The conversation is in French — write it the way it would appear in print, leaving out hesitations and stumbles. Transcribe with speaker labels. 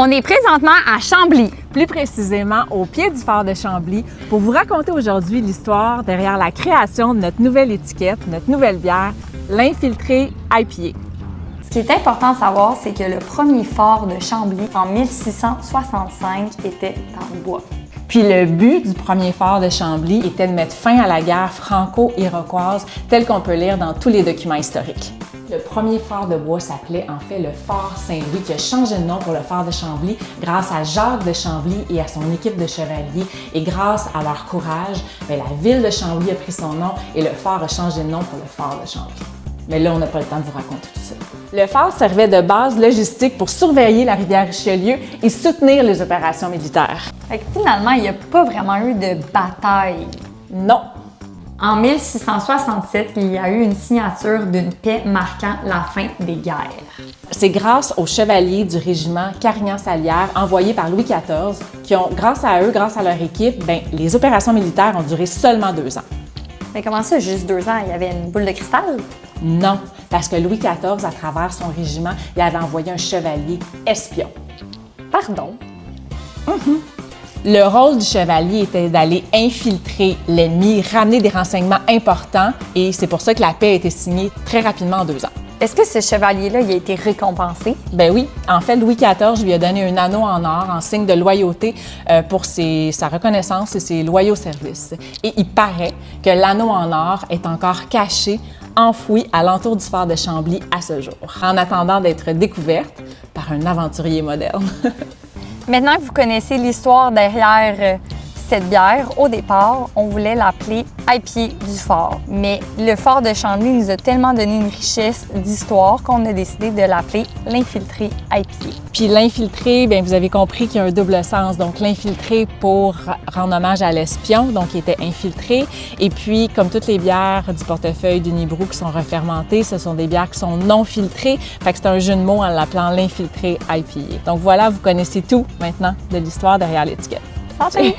Speaker 1: On est présentement à Chambly.
Speaker 2: Plus précisément au pied du phare de Chambly, pour vous raconter aujourd'hui l'histoire derrière la création de notre nouvelle étiquette, notre nouvelle bière, l'Infiltré IPA.
Speaker 1: Ce qui est important de savoir, c'est que le premier phare de Chambly, en 1665, était en bois.
Speaker 2: Puis le but du premier phare de Chambly était de mettre fin à la guerre franco-iroquoise, telle qu'on peut lire dans tous les documents historiques. Le premier phare de bois s'appelait en fait le phare Saint-Louis, qui a changé de nom pour le phare de Chambly grâce à Jacques de Chambly et à son équipe de chevaliers. Et grâce à leur courage, la ville de Chambly a pris son nom et le phare a changé de nom pour le phare de Chambly. Mais là, on n'a pas le temps de vous raconter tout ça. Le phare servait de base logistique pour surveiller la rivière Richelieu et soutenir les opérations militaires.
Speaker 1: Fait que finalement, il n'y a pas vraiment eu de bataille.
Speaker 2: Non.
Speaker 1: En 1667, il y a eu une signature d'une paix marquant la fin des guerres.
Speaker 2: C'est grâce aux chevaliers du régiment Carignan-Salière envoyés par Louis XIV qui ont, grâce à eux, grâce à leur équipe, les opérations militaires ont duré seulement 2 ans.
Speaker 1: Mais comment ça, juste 2 ans? Il y avait une boule de cristal?
Speaker 2: Non, parce que Louis XIV, à travers son régiment, il avait envoyé un chevalier espion.
Speaker 1: Pardon?
Speaker 2: Le rôle du chevalier était d'aller infiltrer l'ennemi, ramener des renseignements importants, et c'est pour ça que la paix a été signée très rapidement en 2 ans.
Speaker 1: Est-ce que ce chevalier-là il a été récompensé?
Speaker 2: Ben oui. En fait, Louis XIV lui a donné un anneau en or en signe de loyauté pour sa reconnaissance et ses loyaux services. Et il paraît que l'anneau en or est encore caché, enfoui à l'entour du phare de Chambly à ce jour, en attendant d'être découverte par un aventurier moderne.
Speaker 1: Maintenant que vous connaissez l'histoire derrière cette bière, au départ, on voulait l'appeler IPA du phare. Mais le phare de Chambly nous a tellement donné une richesse d'histoire qu'on a décidé de l'appeler l'Infiltré IPA.
Speaker 2: Puis l'infiltré, bien, vous avez compris qu'il y a un double sens. Donc l'infiltré pour rendre hommage à l'espion, donc il était infiltré. Et puis, comme toutes les bières du portefeuille d'Unibrou qui sont refermentées, ce sont des bières qui sont non filtrées. Fait que c'est un jeu de mots en l'appelant l'Infiltré IPA. Donc voilà, vous connaissez tout maintenant de l'histoire derrière l'étiquette.
Speaker 1: Santé!